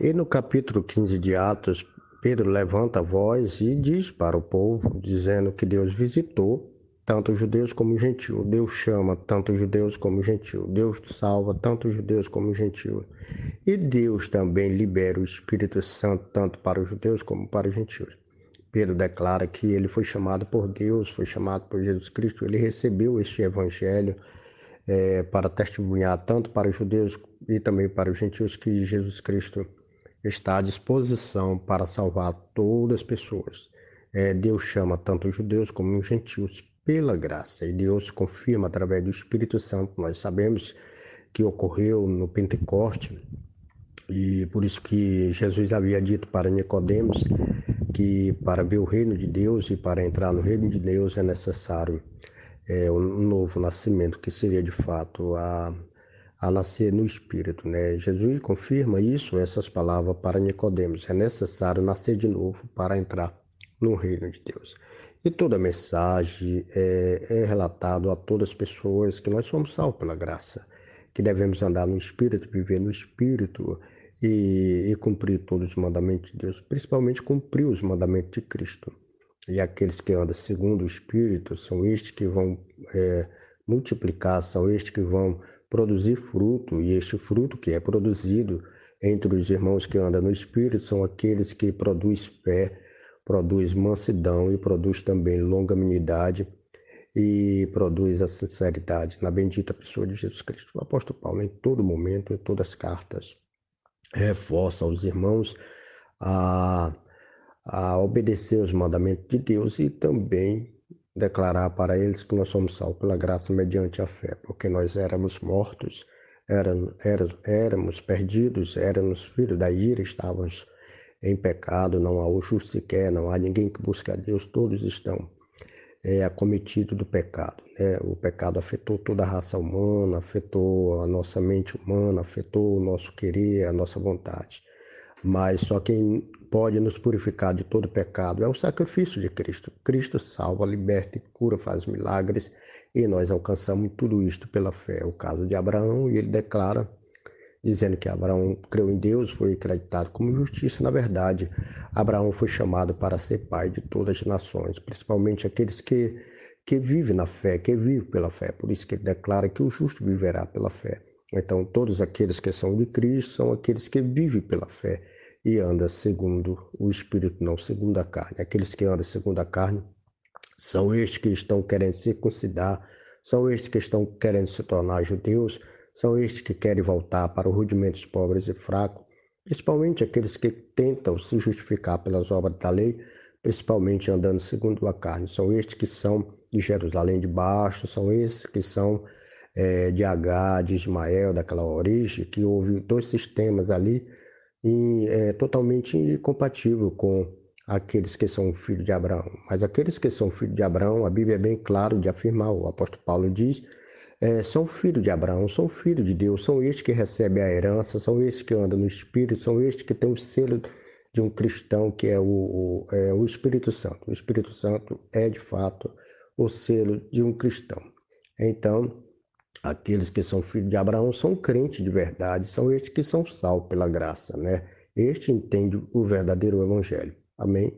E no capítulo 15 de Atos, Pedro levanta a voz e diz para o povo, dizendo que Deus visitou tanto os judeus como os gentios. Deus chama tanto os judeus como os gentios. Deus salva tanto os judeus como os gentios. E Deus também libera o Espírito Santo tanto para os judeus como para os gentios. Pedro declara que ele foi chamado por Deus, foi chamado por Jesus Cristo, ele recebeu este evangelho para testemunhar tanto para os judeus e também para os gentios que Jesus Cristo está à disposição para salvar todas as pessoas. Deus chama tanto os judeus como os gentios pela graça, e Deus confirma através do Espírito Santo. Nós sabemos que ocorreu no Pentecoste, e por isso que Jesus havia dito para Nicodemos que para ver o reino de Deus e para entrar no reino de Deus é necessário um novo nascimento, que seria de fato a nascer no Espírito, né? Jesus confirma isso, essas palavras para Nicodemos. É necessário nascer de novo para entrar no reino de Deus. E toda a mensagem é relatado a todas as pessoas que nós somos salvos pela graça, que devemos andar no Espírito, viver no Espírito e cumprir todos os mandamentos de Deus, principalmente cumprir os mandamentos de Cristo. E aqueles que andam segundo o Espírito são estes que vão multiplicar, são estes que vão produzir fruto, e este fruto que é produzido entre os irmãos que andam no Espírito são aqueles que produzem fé, produz mansidão e produz também longanimidade e produz a sinceridade na bendita pessoa de Jesus Cristo. O apóstolo Paulo, em todo momento, em todas as cartas, reforça aos irmãos a obedecer os mandamentos de Deus e também declarar para eles que nós somos salvos pela graça mediante a fé, porque nós éramos mortos, éramos perdidos, éramos filhos da ira, estávamos em pecado, não há o justo sequer, não há ninguém que busque a Deus, todos estão acometidos do pecado, né? O pecado afetou toda a raça humana, afetou a nossa mente humana, afetou o nosso querer, a nossa vontade. Mas só quem pode nos purificar de todo pecado é o sacrifício de Cristo. Cristo salva, liberta, cura, faz milagres, e nós alcançamos tudo isto pela fé. É o caso de Abraão, e ele declara, dizendo que Abraão creu em Deus, foi acreditado como justiça. Na verdade, Abraão foi chamado para ser pai de todas as nações, principalmente aqueles que vivem na fé, que vivem pela fé. Por isso que ele declara que o justo viverá pela fé. Então, todos aqueles que são de Cristo são aqueles que vivem pela fé e andam segundo o Espírito, não segundo a carne. Aqueles que andam segundo a carne são estes que estão querendo circuncidar, são estes que estão querendo se tornar judeus, são estes que querem voltar para os rudimentos pobres e fracos, principalmente aqueles que tentam se justificar pelas obras da lei, principalmente andando segundo a carne. São estes que são de Jerusalém de Baixo, são esses que são de Agar, de Ismael, daquela origem, que houve dois sistemas ali, e totalmente incompatível com aqueles que são filhos de Abraão. Mas aqueles que são filhos de Abraão, a Bíblia é bem claro de afirmar, o apóstolo Paulo diz, são filhos de Abraão, são filhos de Deus, são estes que recebem a herança, são estes que andam no Espírito, são estes que têm o selo de um cristão, que é o Espírito Santo. O Espírito Santo é, de fato, o selo de um cristão. Então, aqueles que são filhos de Abraão são crentes de verdade, são estes que são salvos pela graça, né? Este entende o verdadeiro evangelho. Amém?